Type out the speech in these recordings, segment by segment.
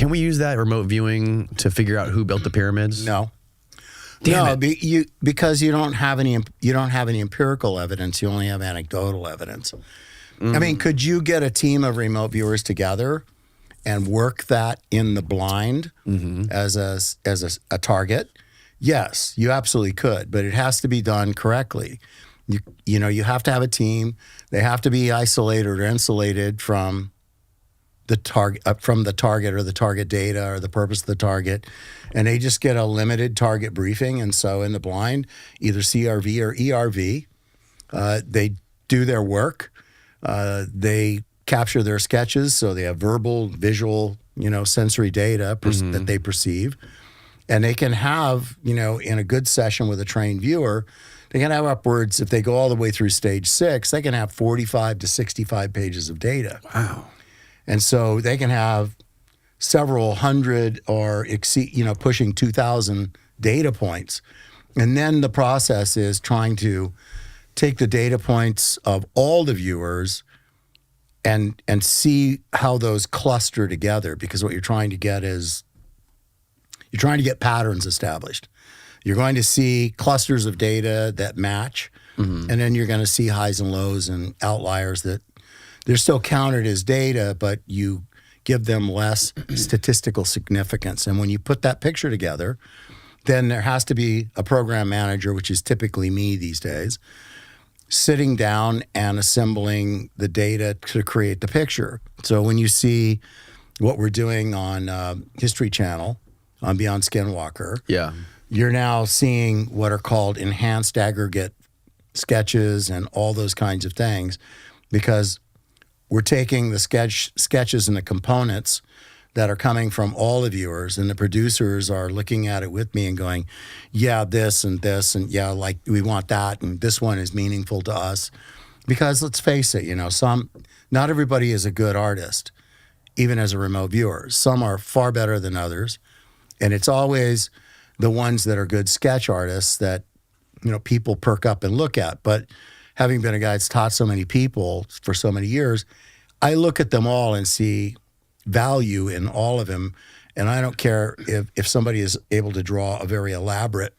Can we use that remote viewing to figure out who built the pyramids? No. Damn it. Because you don't have any empirical evidence. You only have anecdotal evidence. I mean, could you get a team of remote viewers together and work that in the blind as a target? Yes, you absolutely could, but it has to be done correctly. You know, you have to have a team. They have to be isolated or insulated from the target or the target data or the purpose of the target, and they just get a limited target briefing. And so in the blind, either CRV or ERV, they do their work. They capture their sketches, so they have verbal, visual, sensory data that they perceive. And they can have, in a good session with a trained viewer, they can have upwards, if they go all the way through stage 6, they can have 45 to 65 pages of data. Wow. And so they can have several hundred or exceed, pushing 2,000 data points. And then the process is trying to take the data points of all the viewers and see how those cluster together, because what you're trying to get is you're trying to get patterns established. You're going to see clusters of data that match, and then you're going to see highs and lows and outliers that they're still counted as data, but you give them less statistical significance. And when you put that picture together, then there has to be a program manager, which is typically me these days, sitting down and assembling the data to create the picture. So when you see what we're doing on History Channel, on Beyond Skinwalker, you're now seeing what are called enhanced aggregate sketches and all those kinds of things, because we're taking the sketches and the components that are coming from all the viewers, and the producers are looking at it with me and going, yeah, this, and yeah, like we want that, and this one is meaningful to us. Because let's face it, not everybody is a good artist, even as a remote viewer. Some are far better than others. And it's always the ones that are good sketch artists that, people perk up and look at. But having been a guy that's taught so many people for so many years, I look at them all and see value in all of them. And I don't care if somebody is able to draw a very elaborate,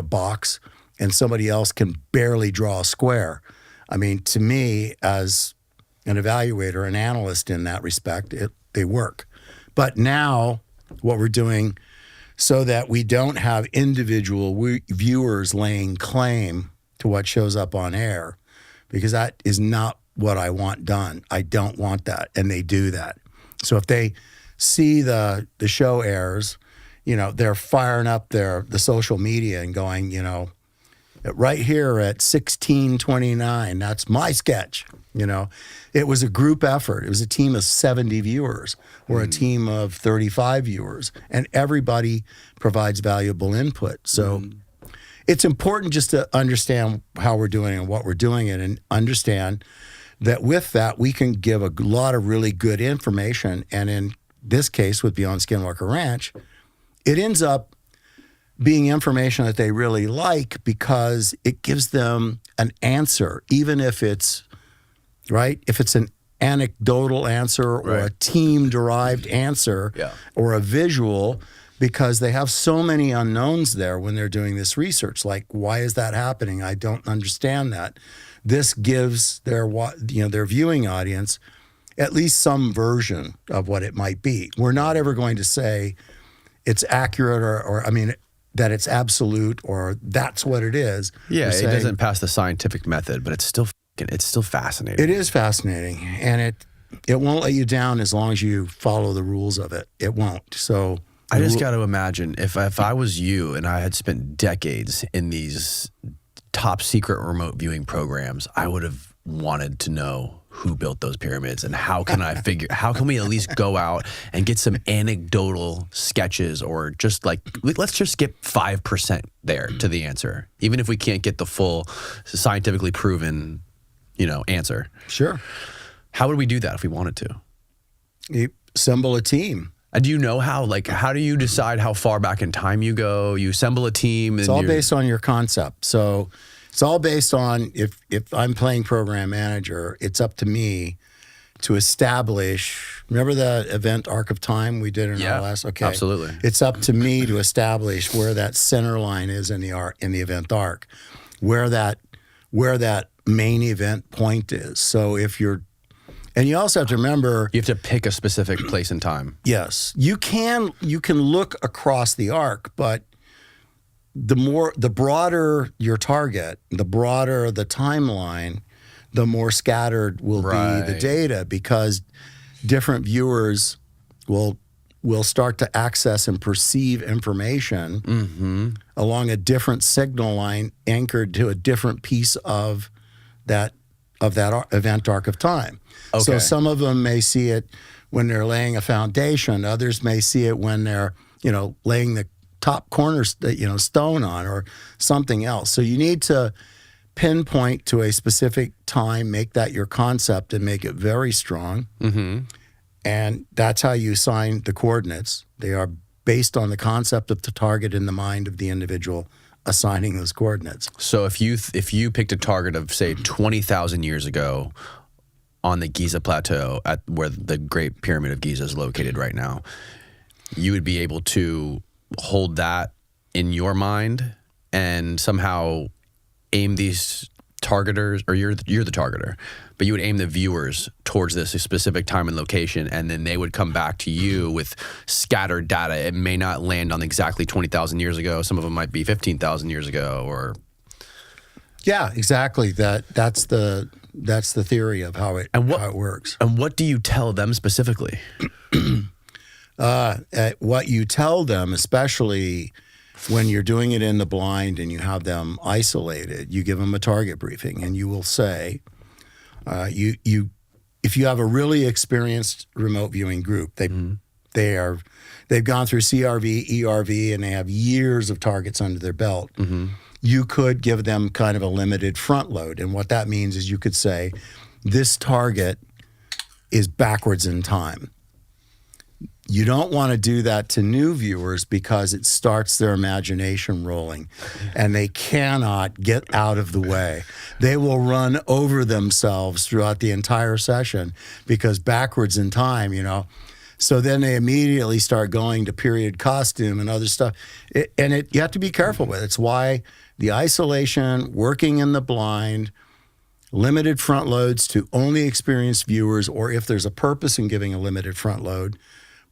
box, and somebody else can barely draw a square. I mean, to me, as an evaluator, an analyst in that respect, they work. But now what we're doing, so that we don't have individual viewers laying claim to what shows up on air, because that is not what I want done. I don't want that, and they do that. So if they see the show airs, they're firing up the social media and going, right here at 16:29, that's my sketch. It was a group effort. It was a team of 70 viewers or a team of 35 viewers, and everybody provides valuable input. So it's important just to understand how we're doing and what we're doing it, and understand that with that, we can give a lot of really good information. And in this case, with Beyond Skinwalker Ranch, it ends up being information that they really like, because it gives them an answer, even if it's if it's an anecdotal answer or a team-derived answer or a visual, because they have so many unknowns there when they're doing this research. Like, why is that happening? I don't understand that. This gives their viewing audience at least some version of what it might be. We're not ever going to say it's accurate or that it's absolute or that's what it is. Yeah, it doesn't pass the scientific method, but it's still fascinating. It is fascinating, and it won't let you down as long as you follow the rules of it. It won't. So I just got to imagine if I was you and I had spent decades in these top secret remote viewing programs, I would have wanted to know who built those pyramids and how can we at least go out and get some anecdotal sketches, or just let's just get 5% there to the answer, even if we can't get the full scientifically proven answer. Sure. How would we do that if we wanted to? You assemble a team. Do you know how? How do you decide how far back in time you go? You assemble a team. It's all based on your concept. So it's all based on if I'm playing program manager, it's up to me to establish. Remember the event arc of time we did in our last? Okay, absolutely. It's up to me to establish where that center line is in the event arc, where that main event point is. So if you're, and you also have to remember, You have to pick a specific place and time. yes, you can look across the arc, but the broader your target, the broader the timeline, the more scattered will be the Right. data, because different viewers will start to access and perceive information along a different signal line anchored to a different piece of that event arc of time. Okay. So some of them may see it when they're laying a foundation. Others may see it when they're, laying the top corner, stone on, or something else. So you need to pinpoint to a specific time, make that your concept, and make it very strong. And that's how you assign the coordinates. They are based on the concept of the target in the mind of the individual assigning those coordinates. So if you picked a target of, say, 20,000 years ago on the Giza Plateau, at where the Great Pyramid of Giza is located right now, you would be able to hold that in your mind and somehow aim these targeters, or you're the targeter, but you would aim the viewers towards this specific time and location, and then they would come back to you with scattered data. It may not land on exactly 20,000 years ago. Some of them might be 15,000 years ago, or Yeah, exactly. That's the theory of how it works. And what do you tell them specifically? What you tell them, especially when you're doing it in the blind and you have them isolated, you give them a target briefing, and you will say, if you have a really experienced remote viewing group, they've gone through CRV, ERV, and they have years of targets under their belt. You could give them kind of a limited front load, and what that means is you could say, this target is backwards in time. You don't want to do that to new viewers because it starts their imagination rolling, and they cannot get out of the way. They will run over themselves throughout the entire session because backwards in time, So then they immediately start going to period costume and other stuff. You have to be careful with it. It's why the isolation, working in the blind, limited front loads to only experienced viewers, or if there's a purpose in giving a limited front load,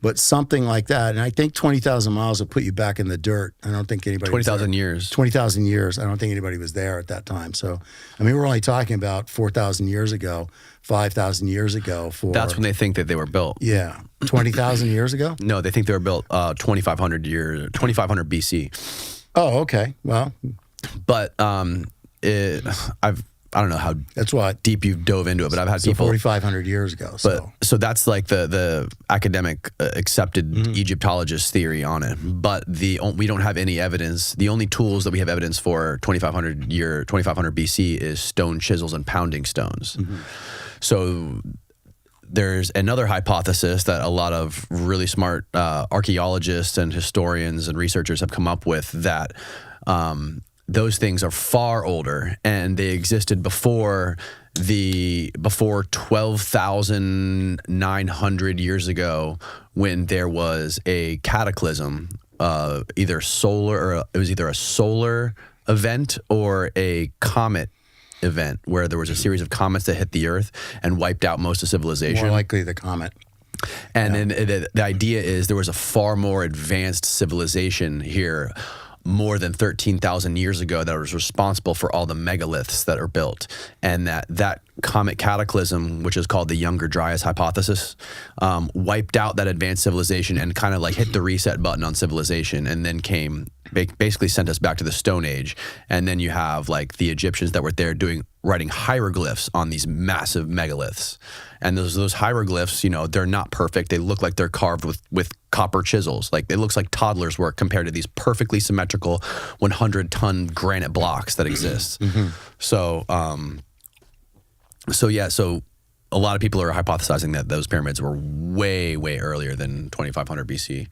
but something like that. And I think 20,000 miles will put you back in the dirt. I don't think anybody 20,000 years. 20,000 years. I don't think anybody was there at that time. So, we're only talking about 4,000 years ago, 5,000 years ago. That's when they think that they were built. Yeah. 20,000 years ago? No, they think they were built 2,500 BC. Oh, okay. Well, But I don't know how that's what deep you've dove into it, but I've had people 4,500 years ago. So that's like the academic accepted Egyptologist theory on it. But we don't have any evidence. The only tools that we have evidence for 2,500 BC is stone chisels and pounding stones. So there's another hypothesis that a lot of really smart archaeologists and historians and researchers have come up with, that those things are far older, and they existed before 12,900 years ago, when there was a cataclysm, either a solar event or a comet event, where there was a series of comets that hit the Earth and wiped out most of civilization. more likely the comet. And then the idea is there was a far more advanced civilization here, more than 13,000 years ago, that was responsible for all the megaliths that are built. And that comet cataclysm, which is called the Younger Dryas hypothesis, wiped out that advanced civilization and kind of like hit the reset button on civilization, and then basically sent us back to the Stone Age. And then you have like the Egyptians that were there writing hieroglyphs on these massive megaliths. And those hieroglyphs, they're not perfect. They look like they're carved with copper chisels. Like, it looks like toddler's work compared to these perfectly symmetrical 100-ton granite blocks that exist. So a lot of people are hypothesizing that those pyramids were way, way earlier than 2,500 BC.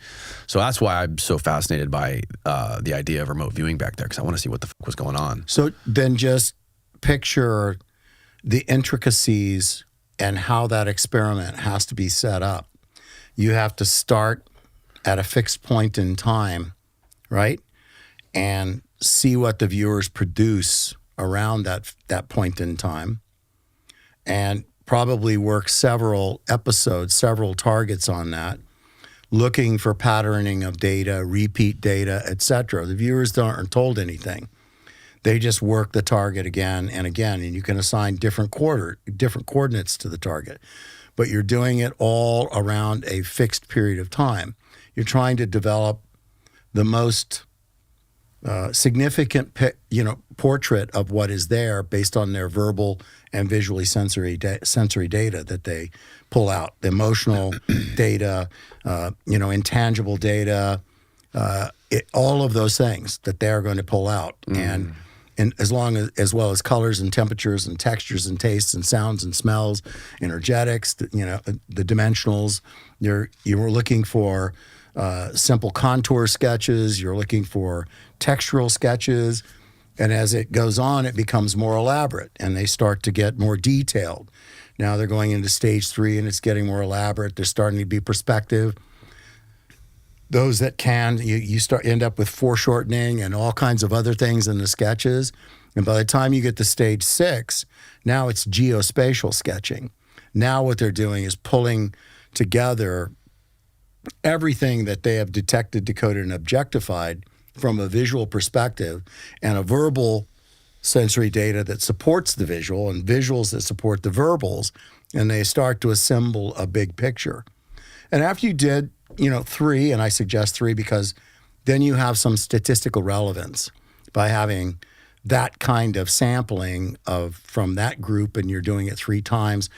So that's why I'm so fascinated by the idea of remote viewing back there, because I want to see what the fuck was going on. So then just picture the intricacies and how that experiment has to be set up. You have to start at a fixed point in time, right? And see what the viewers produce around that point in time, and probably work several episodes, several targets on that, looking for patterning of data, repeat data, etc. The viewers aren't told anything. They just work the target again and again, and you can assign different coordinates to the target. But you're doing it all around a fixed period of time. You're trying to develop the most significant, portrait of what is there based on their verbal and visually sensory data that they pull out, the emotional data, intangible data, all of those things that they are going to pull out, and as well as colors and temperatures and textures and tastes and sounds and smells, energetics, the dimensionals. You're looking for simple contour sketches. You're looking for textural sketches. And as it goes on, it becomes more elaborate, and they start to get more detailed. Now they're going into stage 3, and it's getting more elaborate. They're starting to be perspective. Those that can, you end up with foreshortening and all kinds of other things in the sketches. And by the time you get to stage 6, now it's geospatial sketching. Now what they're doing is pulling together everything that they have detected, decoded, and objectified from a visual perspective, and a verbal sensory data that supports the visual, and visuals that support the verbals, and they start to assemble a big picture. And after you did, 3, and I suggest 3 because then you have some statistical relevance by having that kind of sampling from that group, and you're doing it 3 times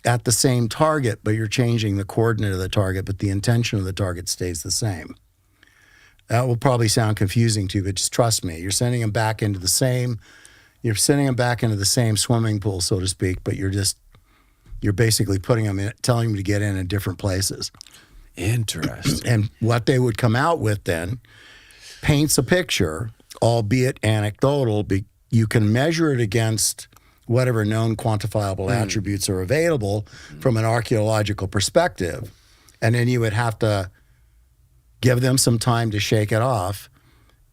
at the same target, but you're changing the coordinate of the target, but the intention of the target stays the same. That will probably sound confusing to you, but just trust me. You're sending them back into the same swimming pool, so to speak, but you're basically putting them in, telling them to get in different places. Interesting. And what they would come out with then paints a picture, albeit anecdotal. You can measure it against whatever known quantifiable attributes are available from an archaeological perspective. And then you would have to give them some time to shake it off,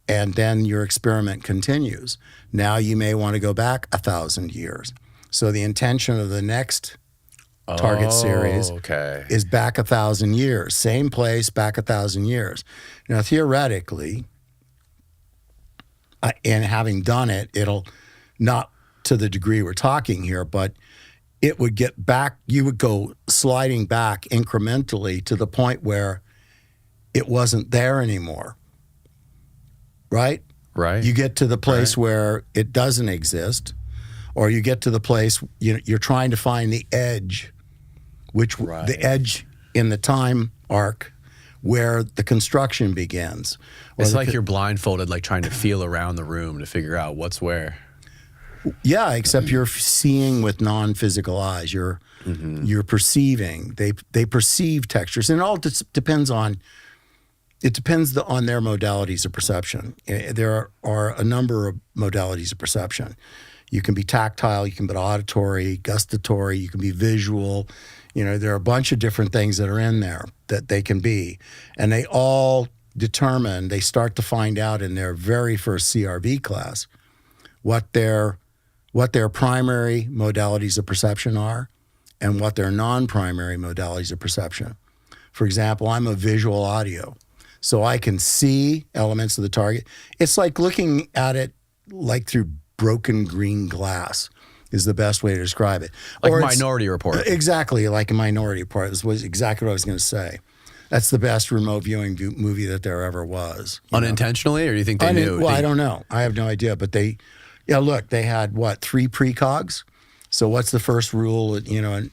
and then your experiment continues. Now you may want to go back 1,000 years. So the intention of the next target series is back 1,000 years. Same place, back 1,000 years. Now, theoretically, and having done it, it'll not to the degree we're talking here, but it would get back, you would go sliding back incrementally to the point where it wasn't there anymore, right? Right. You get to the place where it doesn't exist, or you get to the place, you're trying to find the edge, the edge in the time arc where the construction begins. It's like you're blindfolded, like trying to feel around the room to figure out what's where. Yeah, except you're seeing with non-physical eyes. You're perceiving. They perceive textures, and it all depends on their modalities of perception. There are a number of modalities of perception. You can be tactile, you can be auditory, gustatory, you can be visual. There are a bunch of different things that are in there that they can be, and they all determine. They start to find out in their very first CRV class what their primary modalities of perception are and what their non-primary modalities of perception. For example, I'm a visual audio, so I can see elements of the target. It's like looking at it like through broken green glass is the best way to describe it. Like Minority Report. Exactly, like a Minority Report. This was exactly what I was going to say. That's the best remote viewing movie that there ever was. Unintentionally, or do you think they knew? Well, I don't know. I have no idea, but they had 3 precogs. So what's the first rule, in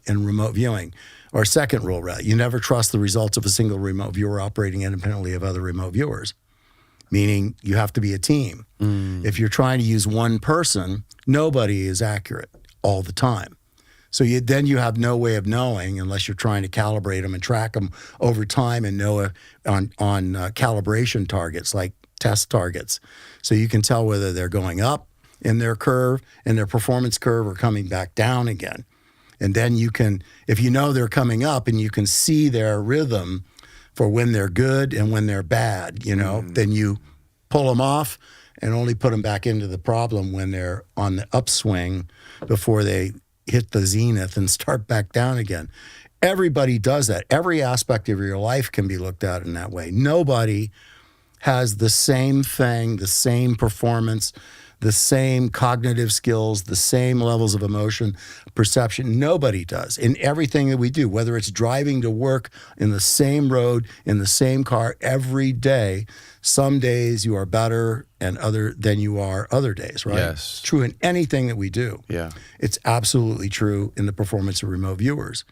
remote viewing, or second rule? Right? You never trust the results of a single remote viewer operating independently of other remote viewers. Meaning you have to be a team. If you're trying to use one person, nobody is accurate all the time. So then you have no way of knowing, unless you're trying to calibrate them and track them over time and know on calibration targets, like test targets. So you can tell whether they're going up in their curve, in their performance curve, or coming back down again. And then you can, if you know they're coming up and you can see their rhythm for when they're good and when they're bad, you know, then you pull them off and only put them back into the problem when they're on the upswing before they hit the zenith and start back down again. Everybody does that. Every aspect of your life can be looked at in that way. Nobody has the same thing, the same performance, the same cognitive skills, the same levels of emotion, perception. Nobody does in everything that we do, whether it's driving to work in the same road, in the same car every day. Some days you are better than you are other days, right? Yes. It's true in anything that we do. Yeah. It's absolutely true in the performance of remote viewers.